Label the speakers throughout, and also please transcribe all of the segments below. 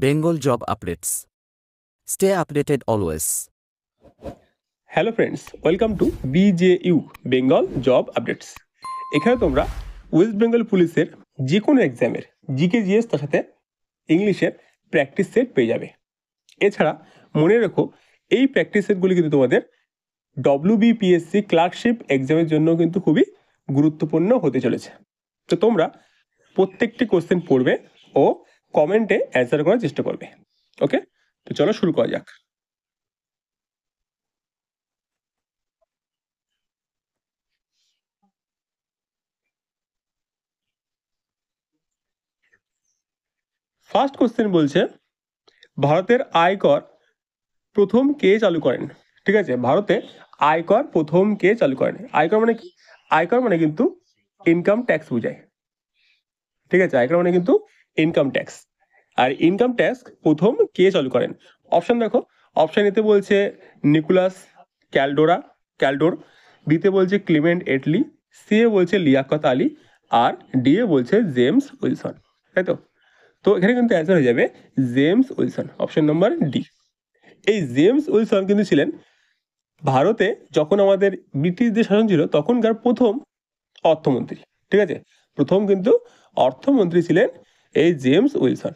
Speaker 1: Bengal Job Updates. Stay updated always.
Speaker 2: Hello friends, welcome to BJU Bengal job updates. এখানে তোমরা West Bengal পুলিশের যে কোনো এক্সামের জিকে জিএস তার সাথে ইংলিশের প্র্যাকটিস সেট পেয়ে যাবে। এছাড়া মনে রেখো, এই প্র্যাকটিস সেটগুলি কিন্তু তোমাদের WBPSC ক্লার্কশিপ এক্সামের জন্য কিন্তু খুবই গুরুত্বপূর্ণ হতে চলেছে। তো তোমরা প্রত্যেকটি কোশ্চেন পড়বে ও কমেন্টে অ্যান্সার করার চেষ্টা করবে। ওকে, তো চলো শুরু করা যাক। ফার্স্ট কোশ্চেন বলছে, ভারতের আয়কর প্রথম কে চালু করেন? ঠিক আছে, ভারতে আয়কর প্রথম কে চালু করেন? আয়কর মানে কি? আয়কর মানে কিন্তু ইনকাম ট্যাক্স বোঝায়। ঠিক আছে, আয়কর মানে কিন্তু ইনকাম ট্যাক্স। আর ইনকাম ট্যাক্স প্রথম কে চালু করেন? অপশন দেখো, অপশন এতে বলছে নিকোলাস ক্যালডোর, বিতে বলছে ক্লিমেন্ট এটলি, সি এ বলছে লিয়াকত আলী, আর ডি এ বলছে জেমস উইলসন। তাই তো? তো এখানে কিন্তু অ্যান্সার হয়ে যাবে James Wilson, option number D. এই জেমস উইলসন কিন্তু ছিলেন ভারতে যখন আমাদের ব্রিটিশদের শাসন ছিল তখনকার প্রথম অর্থমন্ত্রী। ঠিক আছে, প্রথম কিন্তু অর্থমন্ত্রী ছিলেন এই জেমস উইলসন।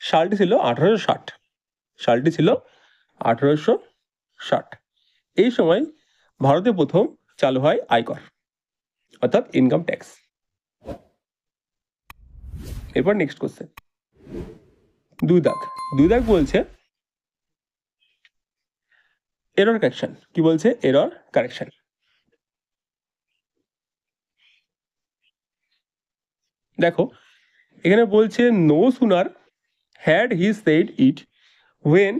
Speaker 2: সালটি ছিল 1860। সালটি ছিল 1860। এই সময় ভারতে প্রথম চালু হয় আয়কর, অর্থাৎ ইনকাম ট্যাক্স। এরপর নেক্সট কোশ্চেন, দুই দাগ বলছে এরর কারেকশন। কি বলছে? Error correction. দেখো, এখানে বলছে no sooner had he said it when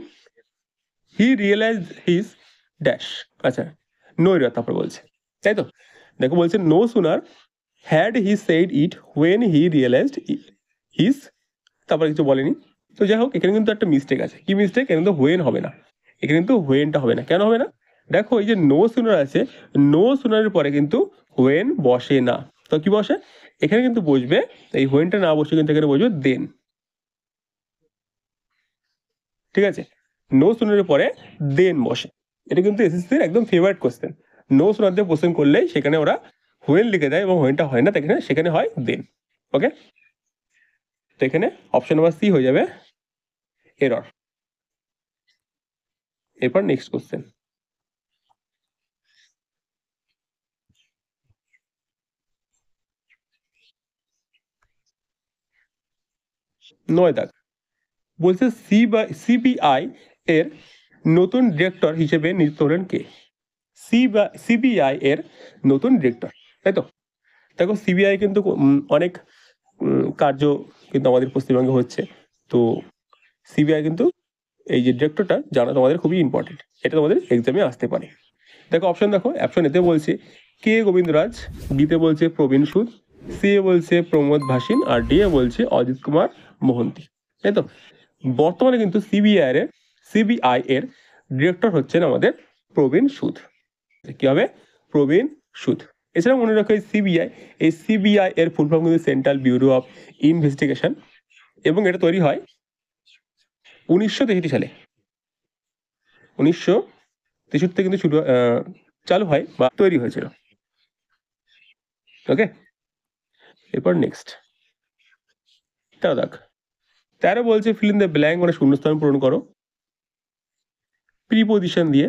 Speaker 2: he realise his dash. আচ্ছা, নো এরর তারপর বলছে, তাই তো? দেখো বলছে no sooner had he said it when he realized his, তারপর কিছু বলেনি। তো যাই হোক, এখানে কিন্তু একটা মিস্টেক আছে। কি মিস্টেক? এখানে কিন্তু হোয়েন হবে না, এখানে কিন্তু হোয়েনটা হবে না। কেন হবে না? দেখো, এই যে নো সুনার আছে, নো সুনারের পরে কিন্তু হোয়েন বসে না। তো কি বসে? এখানে কিন্তু বসবে, এই হোয়েনটা না বসে কিন্তু এখানে বসবে দেন। ঠিক আছে, নো সুনারের পরে দেন বসে। এটা কিন্তু এসএসসির একদম ফেভারিট কোশ্চেন। নো সুনার দিয়ে কোশ্চেন করলেই সেখানে ওরা হোয়েন লিখে দেয় এবং হোয়েনটা হয় না, সেখানে হয় দেন। ওকে, তো এখানে অপশন নাম্বার সি হয়ে যাবে এরর। এরপর নেক্সট কোশ্চেন, 9 দাগ বলছে সিবিআই এর নতুন ডিরেক্টর হিসেবে নিযুক্ত হলেন কে? সিবিআই এর নতুন ডিরেক্টর, তাই তো? দেখো, সিবিআই কিন্তু অনেক কার্য কিন্তু আমাদের পশ্চিমবঙ্গে হচ্ছে। তো সিবিআই কিন্তু এই যে ডিরেক্টরটা জানা তোমাদের খুবই ইম্পর্টেন্ট, এটা তোমাদের এক্সামে আসতে পারে। দেখো অপশন, দেখো অপশন এতে বলছে কে গোবিন্দরাজ, বিতে বলছে প্রবীণ সুদ, সি এ বলছে প্রমোদ ভাসিন, আর ডি এ বলছে অজিত কুমার মোহন্তি। তাই তো? বর্তমানে কিন্তু সিবিআই এর ডিরেক্টর হচ্ছেন আমাদের প্রবীণ সুদ। কি হবে? প্রবীণ সুদ। এছাড়া মনে রাখো, এই সিবিআই এর ফুল ফর্ম কিন্তু সেন্ট্রাল ব্যুরো অফ ইনভেস্টিগেশন, এবং এটা তৈরি হয় 1963 সালে। 1963 কিন্তু চালু হয় বা তৈরি হয়েছিল। ওকে, এরপর নেক্সট 13 বলছে ফিল ইন দ্য ব্ল্যাঙ্ক, মানে শূন্যস্থান পূরণ করো প্রিপোজিশন দিয়ে।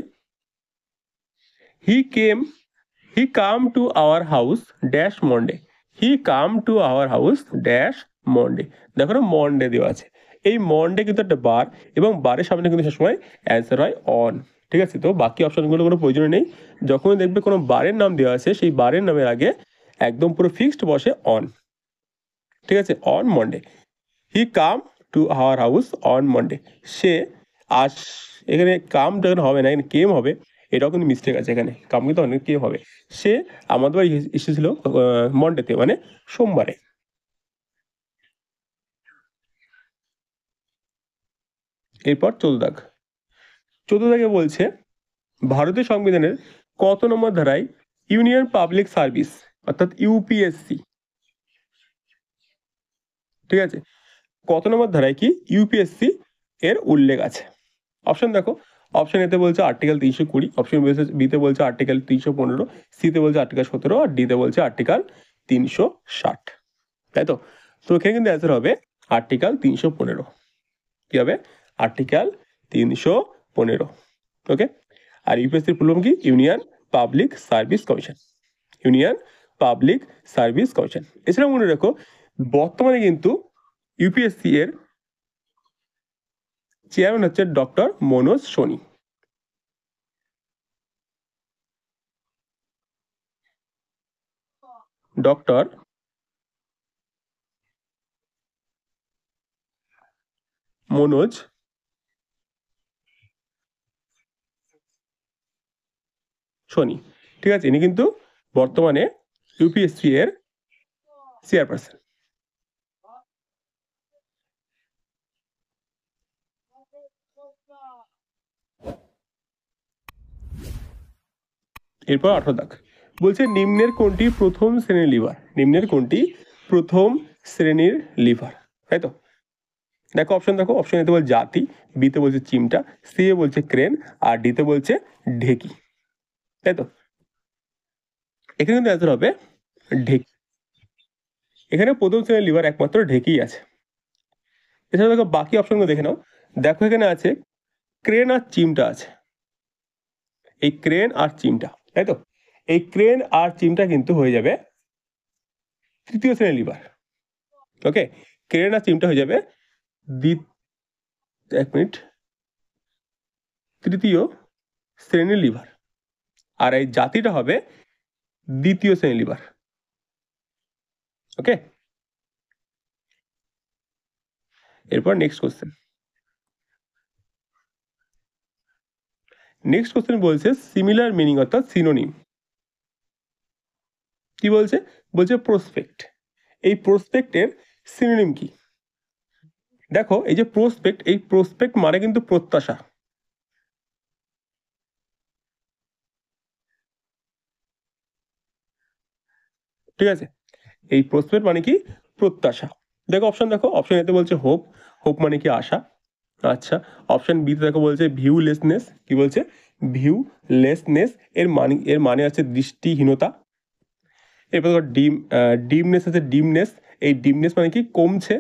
Speaker 2: He come to our house dash Monday. He come to our house dash Monday. দেখো না, মন্ডে দেওয়া আছে। এই মন্ডে কিন্তু একটা বার, এবং বারের সামনে কিন্তু সবসময় অ্যান্সার হয় অন। ঠিক আছে, তো বাকি অপশনগুলো কোনো প্রয়োজন নেই। যখন দেখবে কোনো বারের নাম দেওয়া আছে, সেই বারের নামের আগে একদম পুরো ফিক্সড বসে অন। ঠিক আছে, on Monday. He come to our house on Monday. সে আজ, এখানে কামটা এখানে হবে না, এখানে কেম হবে। এটাও কিন্তু মিস্টেক আছে, এখানে কাম কিন্তু অনেক কেম হবে। সে আমাদের বাড়ি এসেছিল মন্ডেতে, মানে সোমবারে। এরপর 14 দাগে বলছে ভারতীয় সংবিধানের কত নম্বর ধারায় ইউনিয়ন পাবলিক সার্ভিস, অর্থাৎ ইউপিএসসি, ঠিক আছে, কত নম্বর ধারায় কি ইউপিএসসি এর উল্লেখ আছে? অপশন দেখো, অপশন এতে বলছে আর্টিকেল 320, অপশন বিতে বলছে আর্টিকেল 315, সিতে বলছে আর্টিকেল 17, আর ডিতে বলছে আর্টিকেল 360, তাই তো? তো এখানে কিন্তু অ্যান্সার হবে আর্টিকেল 315। কি হবে? আর্টিকেল 315। ওকে, আর ইউপিএসসির ফুল ফর্ম কি? Union public service commission. Union public service commission. এছাড়া মনে রাখো, বর্তমানে কিন্তু ইউপিএসসি এর চেয়ারম্যান হচ্ছে ডক্টর মনোজ সোনি। ডক্টর মনোজ সোনি, ঠিক আছে? ইনি কিন্তু বর্তমানে ইউপিএসসি এর চেয়ারপারসন। এরপর 18 দাগ বলছে নিম্নের কোনটি প্রথম শ্রেণীর লিভার? নিম্নের কোনটি প্রথম শ্রেণীর লিভার? তাই তো? দেখো অপশন, দেখো অপশন এতে বলছে জাতি, বিতে বলছে চিমটা, সি এ বলছে ক্রেন, আর ডিতে বলছে ঢেকি, তাই তো? এখানে কিন্তু অ্যান্সার হবে ঢেকি। এখানে প্রথম শ্রেণীর লিভার একমাত্র ঢেকেই আছে। এছাড়া দেখো বাকি অপশনগুলো দেখে নাও। দেখো এখানে আছে ক্রেন আর চিমটা আছে, এই ক্রেন আর চিমটা, তাই তো? এই ক্রেন আর চিমটা কিন্তু হয়ে যাবে তৃতীয় শ্রেণীর লিভার। ওকে, ক্রেন আর চিমটা হয়ে যাবে এক মিনিট, তৃতীয় শ্রেণীর লিভার, আর এই জাতিটা হবে দ্বিতীয় শ্রেণীর লিভার। ওকে, এরপর নেক্সট কোশ্চেন। নেক্সট কোশ্চেন বলছে সিমিলার মিনিং অর্থাৎ সিনোনিম। কি বলছে? বলছে প্রসপেক্ট। এই প্রসপেক্টের সিনোনিম কি? দেখো এই যে প্রসপেক্ট, এই প্রসপেক্ট মানে কিন্তু প্রত্যাশা। ঠিক আছে, এই প্রসপেক্ট মানে কি? প্রত্যাশা। দেখো অপশন, দেখো অপশন এতে বলছে হোপ, হোপ মানে কি? আশা। আচ্ছা, অপশন বিতে দেখো বলছে ভিউলেসনেস। কি বলছে? ভিউলেসনেস এর মানে আছে দৃষ্টিহীনতা। এরপর দেখো ডিমনেস আছে, ডিমনেস, এই ডিমনেস মানে কি? কমছে।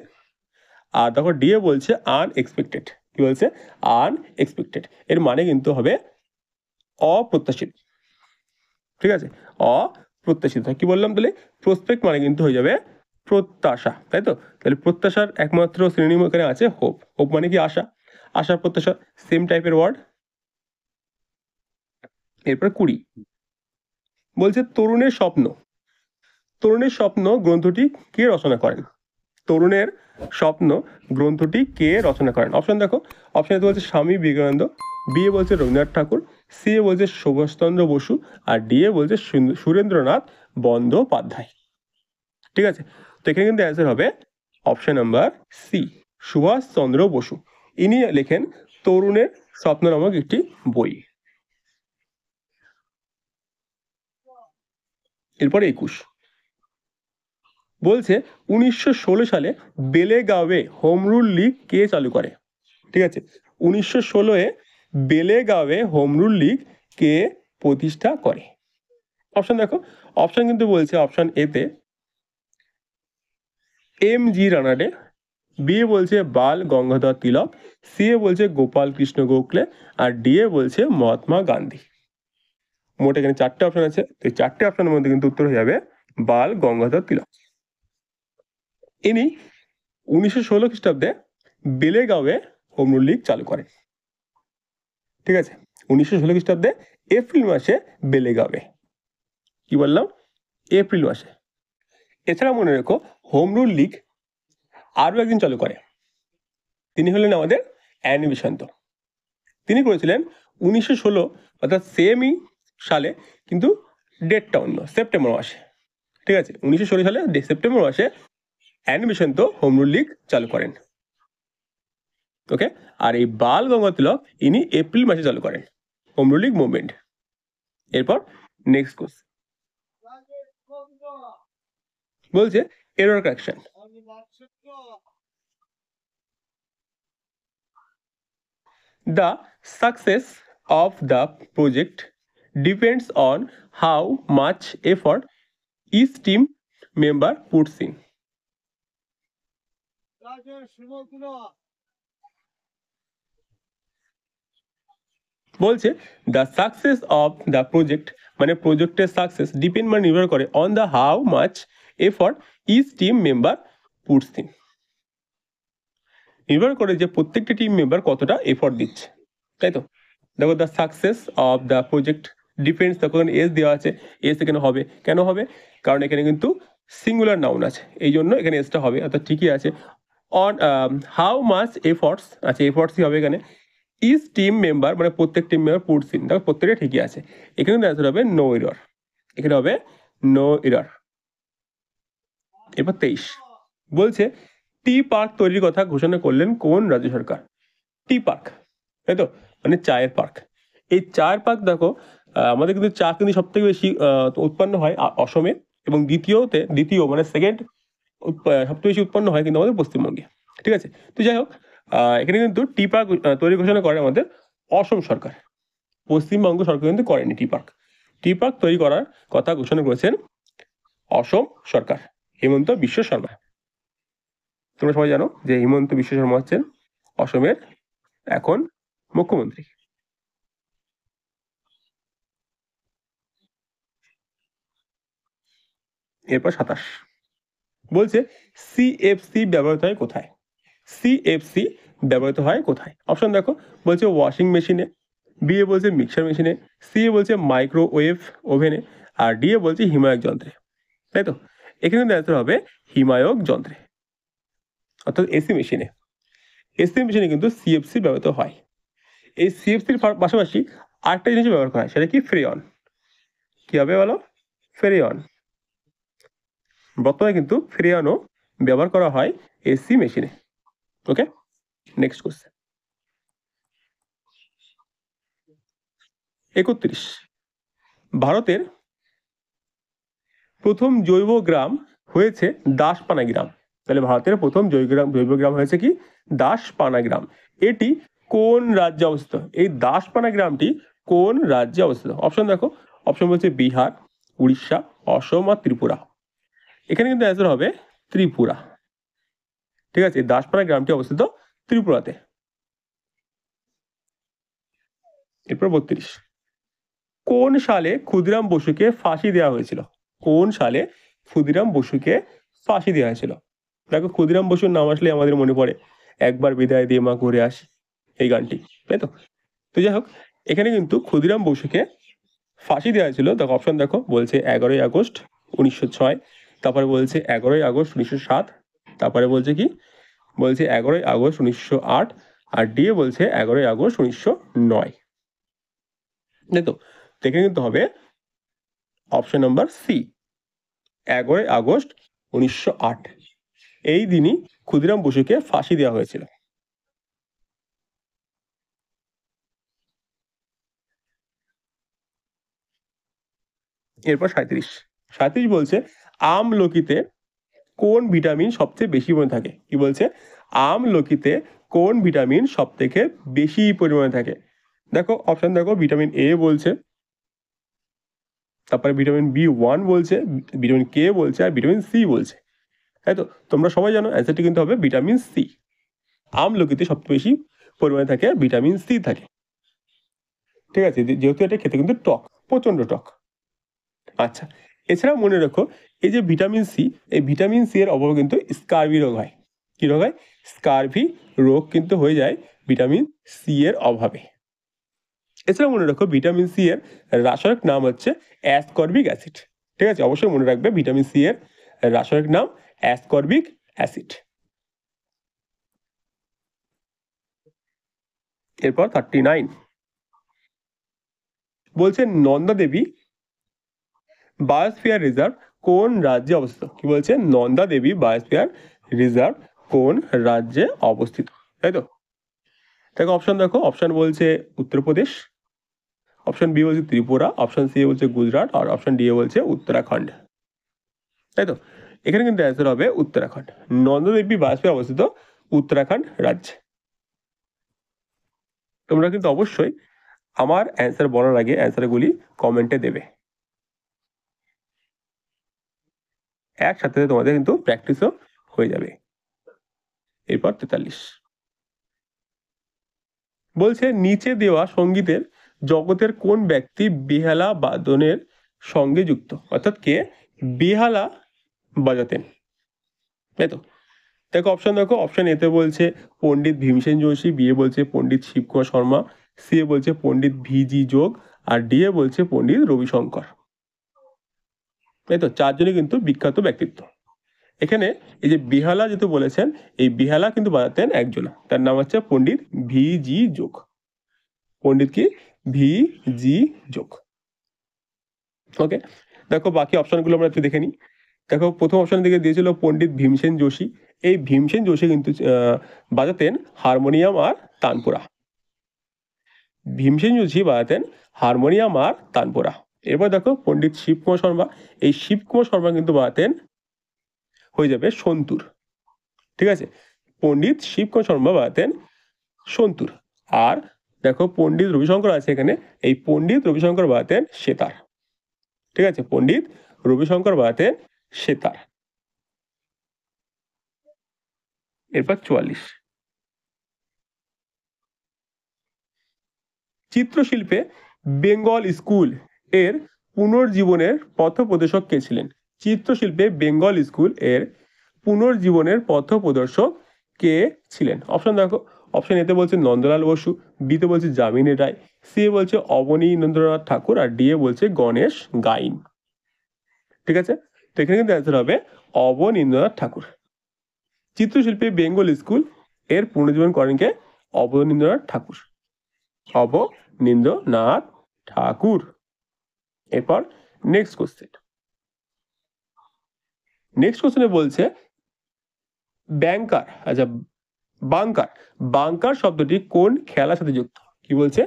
Speaker 2: আর দেখো ডিএ বলছে আনএক্সপেক্টেড। কি বলছে? আনএক্সপেক্টেড, এর মানে কিন্তু হবে অপ্রত্যাশিত। ঠিক আছে, অপ্রত্যাশিত। কি বললাম তাহলে? প্রসপেক্ট মানে কিন্তু হয়ে যাবে প্রত্যাশা, তাই তো? তাহলে প্রত্যাশার একমাত্র শ্রেণী এখানে আছে হোপ। হোপ মানে কি? আশা। আশা প্রত্যাশা সেম টাইপের ওয়ার্ড। এরপর 20 বলছে তরুণের স্বপ্ন। তরুণের স্বপ্ন গ্রন্থটি কে রচনা করেন? তরুণের স্বপ্ন গ্রন্থটি কে রচনা করেন? অপশন দেখো, অপশন বলছে স্বামী বিবেকানন্দ, বি এ বলছে রবীন্দ্রনাথ ঠাকুর, সি এ বলছে সুভাষচন্দ্র বসু, আর ডি এ বলছে সুরেন্দ্রনাথ বন্দ্যোপাধ্যায়। ঠিক আছে, তো এখানে কিন্তু অ্যান্সার হবে option number C, Subhas Chandra Bose. ইনি লেখেন তরুণের স্বপ্ন নামক একটি বই। এরপর 21 বলছে 1916 সালে বেলেগাঁওয়ে হোম রুল লীগ কে চালু করে? ঠিক আছে, 1916 বেলেগাঁওয়ে হোম রুল লীগ কে প্রতিষ্ঠা করে? অপশন দেখো, অপশন কিন্তু বলছে অপশন এতে M G Ranade, B A বলছে বাল গঙ্গাধর তিলক, সি এ বলছে গোপাল কৃষ্ণ গোখলে, আর ডি এ বলছে মহাত্মা গান্ধী। মোট এখানে 4টে অপশন আছে, এই 4টে অপশনের মধ্যে কিন্তু উত্তর হয়ে যাবে বাল গঙ্গাধর তিলক। ইনি 1916 খ্রিস্টাব্দে বেলেগাঁওয়ে হোম রুল লীগ চালু করেন। ঠিক আছে, 1916 খ্রিস্টাব্দে এপ্রিল মাসে বেলেগাঁওয়ে। কি বললাম? এপ্রিল মাসে। এছাড়া মনে রেখো হোম রুল লীগ আরও একদিন চালু করে। তিনি হলেন আমাদের অ্যানি বেসান্ত। তিনি করেছিলেন 1916 অর্থাৎ সেমই সালে, কিন্তু ডেটটা অন্য, সেপ্টেম্বর মাসে। ঠিক আছে, 1916 সালে সেপ্টেম্বর মাসে Annie Besant home rule league চালু করেন। ওকে, আর এই বাল গঙ্গাধর তিলক ইনি এপ্রিল মাসে চালু করেন হোম রুল লীগ মুভমেন্ট। এরপর নেক্সট কোশ্চেন বলছে error correction. The success of the project depends on how much effort each team member puts in. বলছে the success of the project মানে প্রজেক্টের সাকসেস ডিপেন্ড মানে নির্ভর করে on the how much effort each team member puts in, নির্ভর করে যে প্রত্যেকটা টিম মেম্বার কতটা এফর্ট দিচ্ছে, তাই তো। দেখো the success of the project depends, দেখো এখানে এস দেওয়া আছে, এস এখানে হবে, কেন হবে, কারণ এখানে কিন্তু সিঙ্গুলার নাউন আছে, এই জন্য এখানে এসটা হবে, অর্থাৎ ঠিকই আছে। অন হাউ মাচ এফর্টস, আচ্ছা এফর্টসই হবে এখানে। ইজ টিম মেম্বার মানে প্রত্যেক টিম মেম্বার পুটস ইন, দেখো প্রত্যেকটা ঠিকই আছে, এখানে অ্যান্সার হবে নো এরর, এখানে হবে নো এরর। এরপর 23 বলছে টি পার্ক তৈরির কথা ঘোষণা করলেন কোন রাজ্য সরকার? টি পার্ক, তাই তো, মানে চায়ের পার্ক। এই চায়ের পার্ক দেখো আমাদের কিন্তু চা কিন্তু সব থেকে বেশি উৎপন্ন হয় অসমে, এবং দ্বিতীয় মানে সেকেন্ড সবচেয়ে বেশি উৎপন্ন হয় কিন্তু আমাদের পশ্চিমবঙ্গে, ঠিক আছে। তো যাই হোক এখানে কিন্তু টি পার্ক তৈরি ঘোষণা করে আমাদের অসম সরকার, পশ্চিমবঙ্গ সরকার কিন্তু করেনি টি পার্ক। টি পার্ক তৈরি করার কথা ঘোষণা করেছেন অসম সরকার, হিমন্ত বিশ্ব শর্মা। তোমরা সবাই জানো যে হিমন্ত বিশ্ব শর্মা হচ্ছেন অসমের এখন মুখ্যমন্ত্রী। এরপর 27 বলছে সিএফসি ব্যবহৃত হয় কোথায়? সিএফসি ব্যবহৃত হয় কোথায়? অপশন দেখো, বলছে ওয়াশিং মেশিনে, বি এ বলছে মিক্সার মেশিনে, সি এ বলছে মাইক্রোওয়েভ ওভেনে, আর ডি এ বলছে হিমায়ক যন্ত্রে, তাই তো। এখানে অ্যান্সার হবে হিমায়ক যন্ত্রে, অর্থাৎ এসি মেশিনে। এসি মেশিনে কিন্তু সিএফসি ব্যবহৃত হয়। এই সিএফসির পাশাপাশি আরেকটা জিনিস ব্যবহার করা হয়, সেটা কি ফ্রেয়ন। কি হবে বলো? ফ্রেয়ন। বর্তমানে কিন্তু ফ্রেয়নও ব্যবহার করা হয় এসি মেশিনে। ওকে, নেক্সট কোশ্চেন 31 ভারতের প্রথম জৈব গ্রাম হয়েছে দাসপানা গ্রাম। তাহলে ভারতের প্রথম জৈব গ্রাম হয়েছে কি? দাসপানা গ্রাম। এটি কোন রাজ্যে অবস্থিত? এই দাসপানা গ্রামটি কোন রাজ্যে অবস্থিত? অপশন দেখো, অপশন বলছে বিহার, উড়িষ্যা, অসম আর ত্রিপুরা। এখানে কিন্তু অ্যান্সার হবে ত্রিপুরা, ঠিক আছে। দাসপানা গ্রামটি অবস্থিত ত্রিপুরাতে। এরপর 32 কোন সালে ক্ষুদিরাম বসুকে ফাঁসি দেওয়া হয়েছিল? কোন সালে ক্ষুদিরাম বসুকে ফাঁসি দেওয়া হয়েছিল? দেখো ক্ষুদিরাম বসুর নাম আসলে আমাদের মনে পড়ে একবার বিদায় দিয়ে মা ঘুরে আসি, এই গানটি, তাই তো। তো যাই হোক এখানে কিন্তু ক্ষুদিরাম বসুকে ফাঁসি দেওয়া হয়েছিল, দেখো অপশন দেখো, বলছে 11ই আগস্ট 1906, তারপরে বলছে 11ই আগস্ট 1907, তারপরে বলছে কি, বলছে 11ই আগস্ট 1908, আর ডি এ বলছে 11ই আগস্ট 1909, তাই তো। এখানে কিন্তু হবে অপশন নাম্বার সি, 11ই আগস্ট 1908, এই দিনই ক্ষুদিরাম বসুকে ফাঁসি দেওয়া হয়েছিল। এরপর 37 বলছে আমলকিতে কোন ভিটামিন সবচেয়ে বেশি পরিমাণে থাকে? কি বলছে? আমলকিতে কোন ভিটামিন সব থেকে বেশি পরিমাণে থাকে? দেখো অপশন দেখো, ভিটামিন এ বলছে, তারপরে ভিটামিন বি1 বলছে, ভিটামিন কে বলছে, আর ভিটামিন সি বলছে, তাই তো। তোমরা সবাই জানো অ্যান্সারটি কিন্তু হবে ভিটামিন সি। আমলকিতে সবচেয়ে বেশি পরিমাণে থাকে ভিটামিন সি থাকে, ঠিক আছে, যেহেতু এটা খেতে কিন্তু টক, প্রচন্ড টক। আচ্ছা, এছাড়াও মনে রাখো এই যে ভিটামিন সি, এই ভিটামিন সি এর অভাবে কিন্তু স্কারভি রোগ হয়। কি রোগ হয়? স্কারভি রোগ কিন্তু হয়ে যায় ভিটামিন সি এর অভাবে। এছাড়াও মনে রাখো ভিটামিন সি এর রাসায়নিক নাম হচ্ছে অ্যাসকর্বিক অ্যাসিড, ঠিক আছে, অবশ্যই মনে রাখবে ভিটামিন সি এর রাসায়নিক নাম অ্যাসকর্বিক অ্যাসিড। এরপর 39 বলছে নন্দা দেবী বায়োস্ফিয়ার রিজার্ভ কোন রাজ্যে অবস্থিত? কি বলছে? নন্দা দেবী বায়োস্ফিয়ার রিজার্ভ কোন রাজ্যে অবস্থিত, তাই তো। দেখো অপশন দেখো, অপশন বলছে উত্তরপ্রদেশ, অপশন বি বলছে ত্রিপুরা, অপশন সি বলছে গুজরাট, আর অপশন ডি বলছে উত্তরাখণ্ড, তাই তো। এখানে কিন্তু অ্যান্সার হবে উত্তরাখণ্ড। নন্দা দেবী বায়োস্ফিয়ার অবস্থিত উত্তরাখণ্ড রাজ্যে। তোমরা কিন্তু অবশ্যই আমার অ্যান্সার বলার আগে অ্যান্সারগুলি কমেন্টে দেবে, একসাথে তোমাদের কিন্তু প্র্যাকটিসও হয়ে যাবে। এরপর 43 বলছে নিচে দেওয়া সঙ্গীতের জগতের কোন ব্যক্তি বেহালা বাদনের সঙ্গে যুক্ত, অর্থাৎ কে বেহালা বাজাতেন, তাই তো? দেখো অপশন, দেখো অপশন এতে বলছে পণ্ডিত ভীমসেন যোশী, বি এ বলছে পণ্ডিত শিবকুমার শর্মা, সি এ বলছে পণ্ডিত ভিজি যোগ, আর ডি এ বলছে পণ্ডিত রবিশঙ্কর, তাই তো? চারজনই কিন্তু বিখ্যাত ব্যক্তিত্ব। এখানে এই যে বেহালা যেহেতু বলেছেন, এই বেহালা কিন্তু বাজাতেন একজন, তার নাম হচ্ছে পণ্ডিত ভিজি যোগ। পণ্ডিত কি ভিজি যোগ। ওকে, দেখো বাকি অপশনগুলো আমরা একটু দেখে নিই। দেখো প্রথম অপশন দিকে দিয়েছিল পণ্ডিত ভীমসেন যোশী। এই ভীমসেন যোশী কিন্তু বাজাতেন হারমোনিয়াম আর তানপুরা। ভীমসেন যোশী বাজাতেন হারমোনিয়াম আর তানপুরা। এরপর দেখো পণ্ডিত শিবকুমার শর্মা, এই শিবকুমার শর্মা কিন্তু বাজাতেন, হয়ে যাবে সন্তুর, ঠিক আছে? পণ্ডিত শিবকুমার শর্মা বাজাতেন সন্তুর। আর দেখো পণ্ডিত রবিশঙ্কর আছে এখানে, এই পণ্ডিত রবিশঙ্কর বাজাতেন সেতার, ঠিক আছে? পণ্ডিত রবিশঙ্কর বাজাতেন সেতার। এরপর 44 চিত্রশিল্পে বেঙ্গল স্কুল এর পুনর্জীবনের পথপ্রদর্শক কে ছিলেন? চিত্রশিল্পে বেঙ্গল স্কুল এর পুনর্জীবনের পথপ্রদর্শক কে ছিলেন? অপশন দেখো, অপশন এতে বলছে নন্দলাল বসু, বিতে বলছে যামিনী রায়, সি এ বলছে অবনীন্দ্রনাথ ঠাকুর, আর ডি এ বলছে গণেশ গাইন, ঠিক আছে? তো এখানে কিন্তু অ্যান্সার হবে অবনীন্দ্রনাথ ঠাকুর। চিত্রশিল্পে বেঙ্গল স্কুল এর পুনর্জীবন করেন কে? অবনীন্দ্রনাথ ঠাকুর, অবনীন্দ্রনাথ ঠাকুর। এরপর নেক্সট কোশ্চেন, নেক্সট কোশ্চেনে বলছে ব্যাংকার, আচ্ছা বাংকার, বাংকার শব্দটি কোন খেলার সাথে যুক্ত? কি বলছে?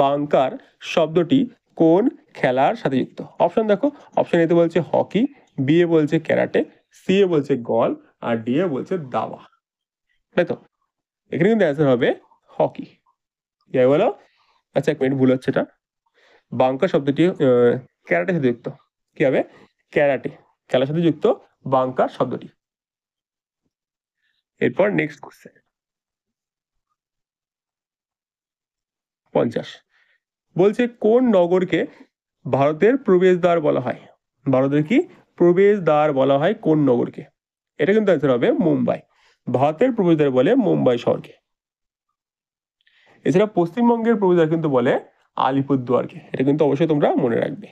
Speaker 2: বাংকার শব্দটি কোন খেলার সাথে যুক্ত? অপশন দেখো, অপশন এতে বলছে হকি, বি এ বলছে ক্যারাটে, সি এ বলছে গলফ, আর ডি এ বলছে দাবা, তাই তো? এখানে কিন্তু অ্যান্সার হবে হকি। কি বলো? আচ্ছা এক মিনিট, ভুল হচ্ছে এটা, বাংকার শব্দটি ক্যারাটের সাথে যুক্ত। কি হবে? ক্যারাটে খেলার সাথে যুক্ত বাংকার শব্দটি। এরপর নেক্সট কোশ্চেন 50 বলছে কোন নগরকে ভারতের প্রবেশদ্বার বলা হয়? ভারতের কি প্রবেশদ্বার বলা হয় কোন নগরকে? এটা কিন্তু অ্যান্সার হবে মুম্বাই। ভারতের প্রবেশদ্বার বলে মুম্বাই শহরকে। এছাড়া পশ্চিমবঙ্গের প্রবেশদ্বার কিন্তু বলে আলিপুরদুয়ারকে। এটা কিন্তু অবশ্যই তোমরা মনে রাখবে।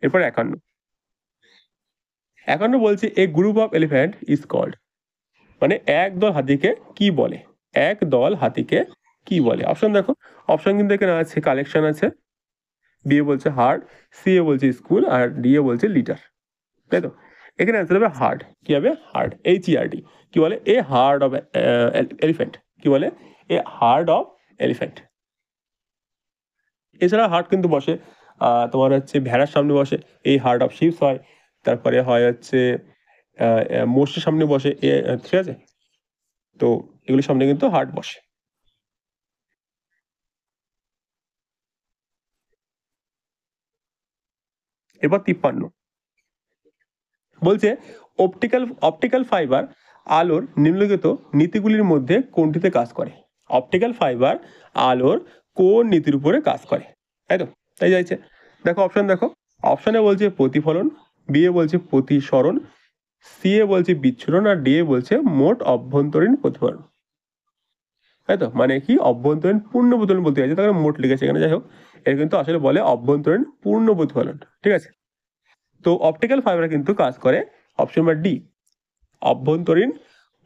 Speaker 2: এরপর 51, 51 বলছে a group of elephant is called, মানে এক দল হাতিকে কি বলে? এক দল হাতিকে কি বলে? অপশন দেখো, অপশন কিন্তু এখানে আছে কালেকশন আছে, বি এ বলছে হার্ড, সি এ বলছে স্কুল, আর ডি এ বলছে লিটার, তাই তো? এখানে অ্যান্সার হবে হার্ড। কি হবে? Hard, HERD। কি বলে? এ হার্ড অফ এলিফ্যান্ট। কি বলে? এ হার্ড অফ এলিফ্যান্ট। এছাড়া হার্ড কিন্তু বসে তোমার হচ্ছে ভেড়ার সামনে বসে, এই হার্ড অফ শিপস হয়। তারপরে হয় হচ্ছে মোষের সামনে বসে, ঠিক আছে? তো এগুলির সামনে কিন্তু হার্ড বসে। এরপর 53 বলছে অপটিক্যাল ফাইবার আলোর নিম্নলিখিত নীতিগুলির মধ্যে কোনটিতে কাজ করে? অপটিক্যাল ফাইবার আলোর কোন নীতির উপরে কাজ করে, তাই তো? তাই যাইছে, দেখো অপশন দেখো, অপশনে বলছে প্রতিফলন, বি এ বলছে প্রতিসরণ, সি এ বলছে বিচ্ছুরণ, আর ডি এ বলছে মোট অভ্যন্তরীণ প্রতিফলন, তাই তো? মানে কি অভ্যন্তরীণ পূর্ণ প্রতিফলন বলতে চাইছে, তাহলে মোট লিখেছে এখানে, যাই হোক এর কিন্তু আসলে বলে অভ্যন্তরীণ পূর্ণ প্রতিফলন, ঠিক আছে? তো অপটিক্যাল ফাইবার কিন্তু কাজ করে অপশন নাম্বার ডি, অভ্যন্তরীণ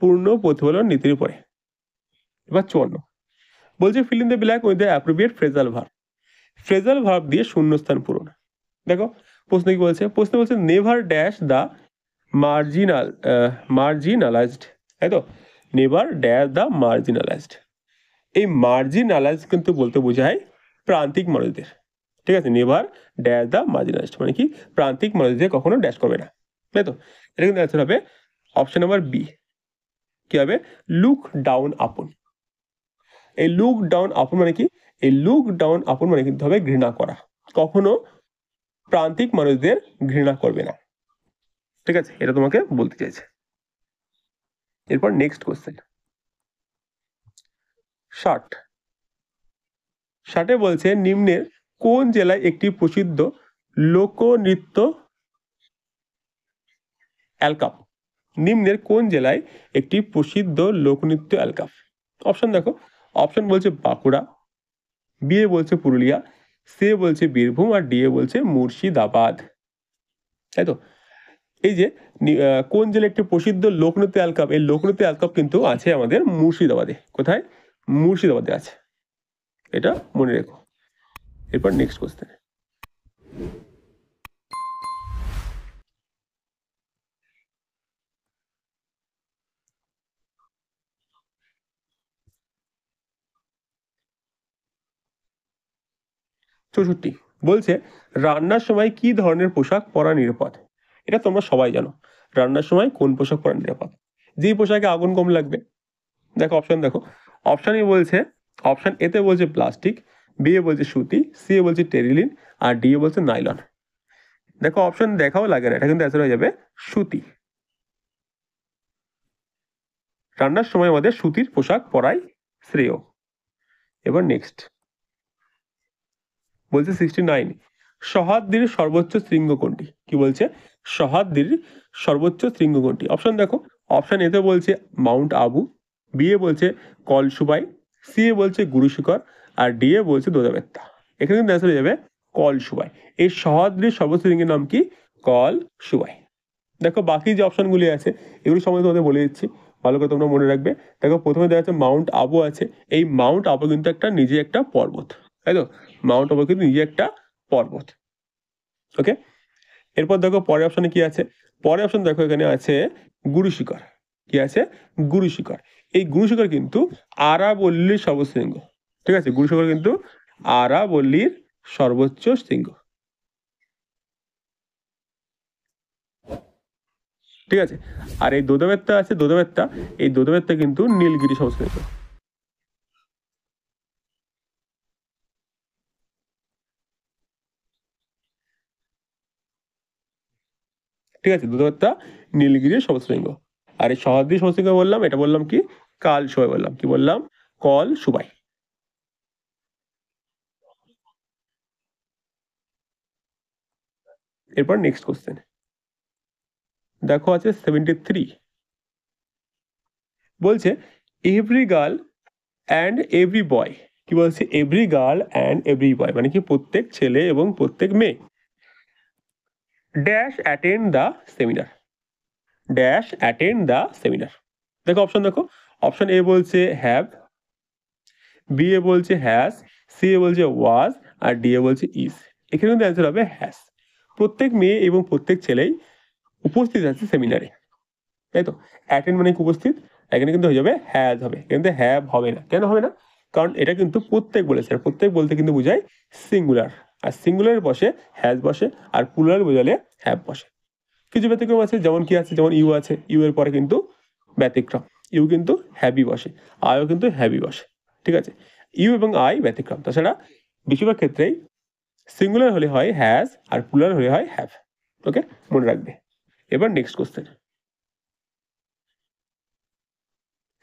Speaker 2: পূর্ণ প্রতিফলন নীতির উপরে। এবার 54 বলছে fill in the blank with the appropriate phrasal verb. Phrasal verb দিয়ে শূন্যস্থান পূরণ। দেখো প্রশ্ন কি বলছে? প্রশ্ন বলছে নেভার ড্যাশ দ্য মার্জিনালাইজড, তাই তো? Never dash the marginalised. এই মার্জিনালাইজ কিন্তু বলতে বোঝায় প্রান্তিক মানুষদের, ঠিক আছে? নেভার ড্যাশ দ্য মার্জিনালাইজড মানে কি প্রান্তিক মানুষদের কখনো ড্যাশ করবে না, তাই তো? এটা কিন্তু অ্যান্সার হবে অপশন নাম্বার বি। কি হবে? Look down upon. এই লুক ডাউন আপন মানে কি এই লুক ডাউন আপন মানে কিন্তু হবে ঘৃণা করা, কখনো প্রান্তিক মানুষদের ঘৃণা করবে না। ঠিক আছে, এটা তোমাকে বলতে চাইছে। এরপর নেক্সট কোশ্চেন 60 বলছে নিম্নের কোন জেলায় একটি প্রসিদ্ধ লোকনৃত্য অ্যালকাপ, নিম্নের কোন জেলায় একটি প্রসিদ্ধ লোকনৃত্য অ্যালকাপ? অপশন দেখো, অপশন বলছে বাঁকুড়া, বি এ বলছে পুরুলিয়া, সি এ বলছে বীরভূম, আর ডি এ বলছে মুর্শিদাবাদ। তাই তো, এই যে কোন জেলায় একটি প্রসিদ্ধ লোকনৃত্য অ্যালকাপ, এই লোকনৃত্য অ্যালকাপ কিন্তু আছে আমাদের মুর্শিদাবাদে। কোথায়? মুর্শিদাবাদে আছে, এটা মনে রেখো। এরপর নেক্সট কোশ্চেন 64 বলছে রান্নার সময় কি ধরনের পোশাক পরা নিরাপদ? এটা তোমরা সবাই জানো, রান্নার সময় কোন পোশাক পরা নিরাপদ, যেই পোশাকে আগুন কম লাগবে। দেখো অপশন দেখো, অপশন এ বলছে, অপশন এতে বলছে প্লাস্টিক, বি এ বলছে সুতি, সি এ বলছে টেরিলিন, আর ডি এ বলছে নাইলন। দেখো অপশন দেখাও লাগে না, এটা কিন্তু অ্যান্সার হয়ে যাবে সুতি। রান্নার সময় আমাদের সুতির পোশাক পরাই শ্রেয়। এবার নেক্সট বলছে 69 সহ্যাদ্রির সর্বোচ্চ শৃঙ্গ কোনটি? কি বলছে? সহ্যাদ্রির সর্বোচ্চ শৃঙ্গ কোনটি? অপশন দেখো, অপশন এতে বলছে মাউন্ট আবু, বি এ বলছে কলসুবাই, সি এ বলছে গুরুশিখর, আর ডি এ বলছে দোদাবেত্তা। এখানে কিন্তু অ্যান্সার হয়ে যাবে কলসুবাই। এই সহ্যাদ্রির সর্বোচ্চ শৃঙ্গের নাম কি? কলসুবাই। দেখো বাকি যে অপশনগুলি আছে এগুলো সম্বন্ধে তোমাদের বলে দিচ্ছি, ভালো করে তোমরা মনে রাখবে। দেখো প্রথমে দেখা যাচ্ছে মাউন্ট আবু আছে, এই মাউন্ট আবু কিন্তু একটা নিজে একটা পর্বত, তাই তো, মাউন্ট আবু কিন্তু নিজে একটা পর্বত। ওকে, এরপর দেখো পরের অপশনে কি আছে, পরের অপশন দেখো এখানে আছে গুরুশিখর। কি আছে? গুরুশিখর। এই গুরুশিখর কিন্তু আরাবল্লীর সর্বোচ্চ শৃঙ্গ। ঠিক আছে, গুরুশিখর কিন্তু আরাবল্লীর সর্বোচ্চ শৃঙ্গ। ঠিক আছে, আর এই দোদাবেত্তা আছে, দোদাবেত্তা, এই দোদাবেত্তা কিন্তু নীলগিরি সর্বোচ্চ শৃঙ্গ। ঠিক আছে, দোদাবেত্তা নীলগিরির সর্বোচ্চ শৃঙ্গ। আর এই সহ্যাদ্রি সর্বোচ্চ শৃঙ্গ বললাম, এটা বললাম কি? কাল সুবাই বললাম। কি বললাম? কল সুবাই। এরপর নেক্সট কোশ্চেন দেখো আছে 73 বলছে এভরি গার্ল অ্যান্ড এভরি বয়। কি বলছে? এভরি গার্ল অ্যান্ড এভরি বয় মানে কি প্রত্যেক ছেলে এবং প্রত্যেক মেয়ে dash attend the seminar, dash attend the seminar. দেখো অপশন দেখো, অপশন এ বলছে হ্যাভ, বি এ বলছে হ্যাজ, সি এ বলছে ওয়াজ, আর ডি এ বলছে ইজ। এখানে কিন্তু অ্যান্সার হবে হ্যাজ। প্রত্যেক মেয়ে এবং প্রত্যেক ছেলেই উপস্থিত আছে সেমিনারে, তাই তো। অ্যাটেন্ড মানে কি উপস্থিত, এখানে কিন্তু হয়ে যাবে হ্যাজ হবে, কিন্তু হ্যাভ হবে না। কেন হবে না? কারণ এটা কিন্তু প্রত্যেক বলেছে, আর প্রত্যেক বলতে কিন্তু বোঝায় সিঙ্গুলার, আর সিঙ্গুলার বসে হ্যাজ বসে, আর প্লুরাল বোঝালে হ্যাভ বসে। কিছু ব্যতিক্রম আছে, যেমন কি আছে, যেমন ইউ আছে, ইউ এর পরে কিন্তু ব্যতিক্রম, ইউ কিন্তু হ্যাভি বসে, আইও কিন্তু হ্যাভি বসে। ঠিক আছে, ইউ এবং আই ব্যতিক্রম, তাছাড়া বেশিরভাগ ক্ষেত্রেই সিঙ্গুলার হলে হয় হ্যাজ, আর প্লুরাল হলে হয় হ্যাভ। ওকে, মনে রাখবে। এবার নেক্সট কোশ্চেন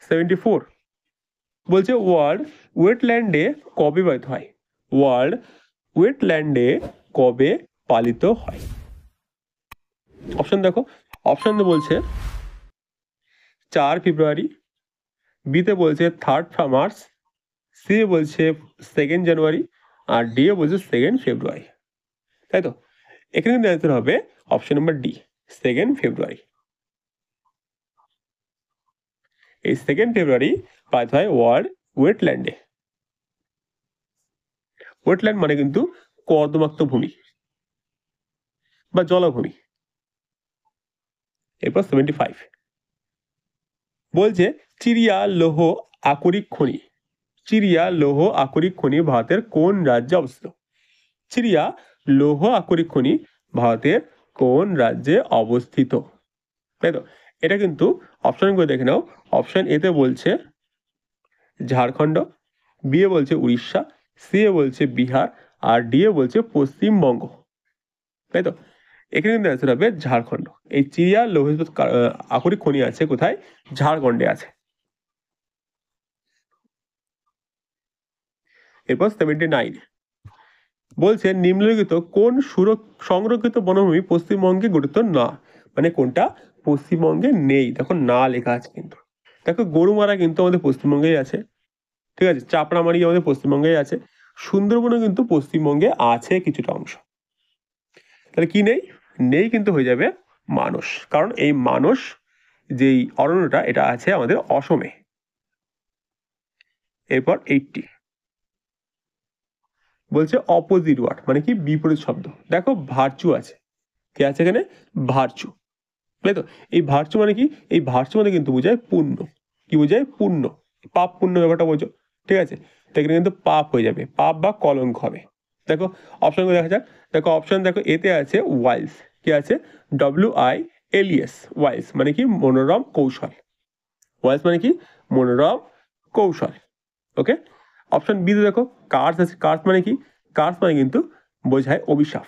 Speaker 2: 74 বলছে ওয়ার্ল্ড ওয়েটল্যান্ড ডে কবে পালিত হয়? ওয়ার্ল্ড ওয়েটল্যান্ড ডে কবে পালিত হয়? অপশন দেখো, অপশন বলছে 4 ফেব্রুয়ারি, বিতে বলছে 3 মার্চ, সি বলছে 2 জানুয়ারি, আর ডি বলছে 2 ফেব্রুয়ারি। তাই তো, এখানে কিন্তু অ্যান্সার হবে অপশন নাম্বার ডি, 2 ফেব্রুয়ারি। এই 2 ফেব্রুয়ারি পালিত হয় ওয়ার্ল্ড ওয়েটল্যান্ড ডে। ওয়েটল্যান্ড মানে কিন্তু কর্দমাক্ত ভূমি বা জলাভূমি। এরপর 75 বলছে চিরিয়া লৌহ আকরিক খনি, চিরিয়া লৌহ আকরিক খনি ভারতের কোন রাজ্যে অবস্থিত? চিরিয়া লৌহ আকরিক খনি ভারতের কোন রাজ্যে অবস্থিত? তাই তো, এটা কিন্তু অপশনগুলো দেখে নাও। অপশন এতে বলছে ঝাড়খণ্ড, বি এ বলছে উড়িষ্যা, সি এ বলছে বিহার, আর ডি এ বলছে পশ্চিমবঙ্গ, তাই তো? এখানে কিন্তু অ্যান্সার হবে ঝাড়খণ্ড। এই চিরিয়া লৌহ ইস্পাত আকরিক খনি আছে কোথায়? ঝাড়খণ্ডে আছে। এরপর 79 বলছে নিম্নলিখিত কোন সংরক্ষিত বনভূমি পশ্চিমবঙ্গে গঠিত না, মানে কোনটা পশ্চিমবঙ্গে নেই, দেখো না লেখা আছে কিন্তু। দেখো গরুমারা কিন্তু আমাদের পশ্চিমবঙ্গেই আছে, ঠিক আছে, চাপড়ামারি আমাদের পশ্চিমবঙ্গেই আছে, সুন্দরবনও কিন্তু পশ্চিমবঙ্গে আছে কিছুটা অংশ। তাহলে কি নেই? নেই কিন্তু হয়ে যাবে মানস, কারণ এই মানস যেই অরণ্যটা এটা আছে আমাদের অসমে। এরপর 80 বলছে অপোজিট ওয়ার্ড, মানে কি বিপরীত শব্দ। দেখো ভার্চু আছে, কে আছে এখানে? ভার্চু, তাই তো? এই ভার্চু মানে কি? এই ভার্চু মানে কিন্তু বোঝায় পুণ্য। কি বোঝায়? পুণ্য। পাপ পুণ্য ব্যাপারটা বোঝো, ঠিক আছে? তো এখানে কিন্তু পাপ হয়ে যাবে, পাপ বা কলঙ্ক হবে। দেখো অপশনগুলো দেখা যাক। দেখো অপশন দেখো, এতে আছে ওয়াইলস, কি আছে? WILES, ওয়াইলস মানে কি মনোরম কৌশল। ওয়াইলস মানে কি মনোরম কৌশল, ওকে। অপশন বি তে দেখো কার্স আছে, কার্স মানে কি? কার্স মানে কিন্তু বোঝায় অভিশাপ।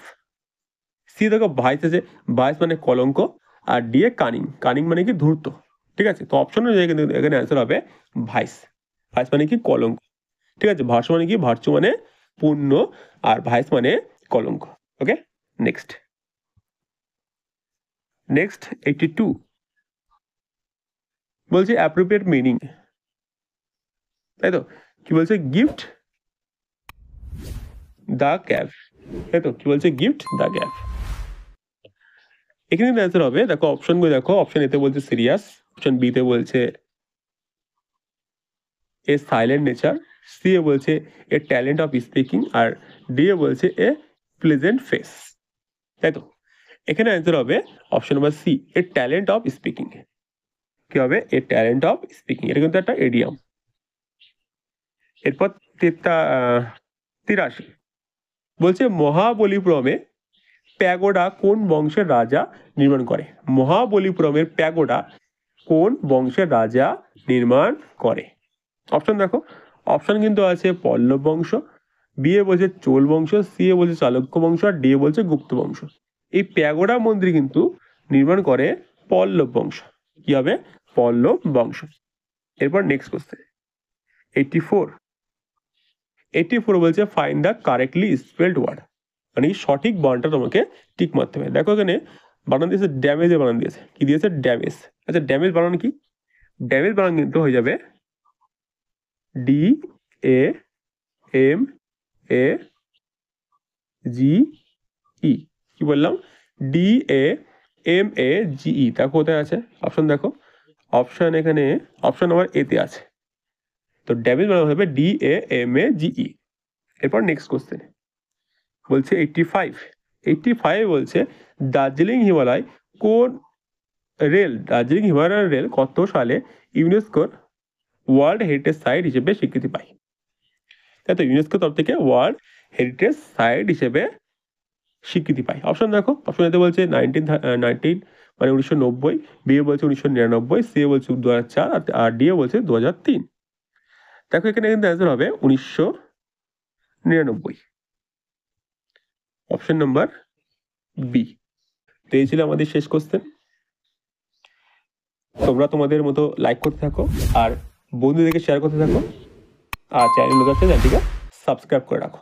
Speaker 2: সি দেখো ভাইস আছে, ভাইস মানে কলঙ্ক, আর ডি এ কানিং, কানিং মানে কি ধূর্ত, ঠিক আছে? তো অপশন অনুযায়ী কিন্তু এখানে অ্যান্সার হবে ভাইস। ভাইস মানে কি কলঙ্ক, ঠিক আছে? ভার্চু মানে কি? ভার্চু মানে পুণ্য, আর ভাইস মানে কলঙ্ক, ওকে। নেক্সট 82 বলছে অ্যাপ্রোপ্রিয়েট মিনিং, তাই তো? কি বলছে? গিফট দ্য গ্যাপ, তাই তো? কি বলছে? Gift the gap. এখানে অ্যান্সার হবে, দেখো অপশনগুলো দেখো, অপশন এতে বলছে সিরিয়াস, অপশন বি তে বলছে এ সাইলেন্ট নেচার, সি এ বলছে এ ট্যালেন্ট অফ স্পিকিং, আর ডি এ বলছে এ প্লেজেন্ট ফেস, তাই তো? এখানে অ্যান্সার হবে option number C, a talent of speaking. কি হবে? এ ট্যালেন্ট অফ স্পিকিং, এটা কিন্তু একটা এডিয়াম। এরপর 83 বলছে মহাবলীপুরমে প্যাগোডা কোন বংশের রাজা নির্মাণ করে? মহাবলীপুরমের প্যাগোডা কোন বংশের রাজা নির্মাণ করে? অপশন দেখো, অপশন কিন্তু আছে পল্লব বংশ, বি এ বলছে চোল বংশ, সি এ বলছে চালুক্য বংশ, আর ডি এ বলছে গুপ্ত বংশ। এই প্যাগোডা মন্দির কিন্তু নির্মাণ করে পল্লব বংশ। কি হবে? পল্লব বংশ। এরপর নেক্সট কোশ্চেন 84 বলছে find the correctly spelled word, মানে সঠিক বানানটা তোমাকে টিক মারতে হবে। দেখো এখানে বানান দিয়েছে ড্যামেজের বানান দিয়েছে, কি দিয়েছে? ড্যামেজ। আচ্ছা ড্যামেজ বানান কি? ড্যামেজ বানান কিন্তু হয়ে যাবে DAMAGE, কি বললাম? DAMAGE, দেখো কোথায় আছে অপশন? দেখো অপশন এখানে অপশন নাম্বার এতে আছে, তো ড্যামেজ বানানো হবে DAMAGE। এরপর নেক্সট কোশ্চেন বলছে 85 বলছে দার্জিলিং হিমালয় কোন দার্জিলিং হিমালয় রেল কত সালে ইউনেস্কোর ওয়ার্ল্ড হেরিটেজ সাইট হিসেবে স্বীকৃতি পায়? তাই তো, ইউনেস্কো তরফ থেকে ওয়ার্ল্ড হেরিটেজ সাইট হিসেবে স্বীকৃতি পায়। অপশন দেখো, অপশন এতে বলছে 19 মানে 1990, বি এ বলছে 1999, সি এ বলছে 2004, আর ডি এ বলছে 2003। দেখো এখানে কিন্তু অ্যান্সার হবে 1999, অপশন নাম্বার বি। তো এই ছিল আমাদের শেষ কোশ্চেন। তোমরা তোমাদের মতো লাইক করতে থাকো, আর বন্ধুদেরকে শেয়ার করতে থাকো, আর চ্যানেল চ্যানেলটিকে সাবস্ক্রাইব করে রাখো।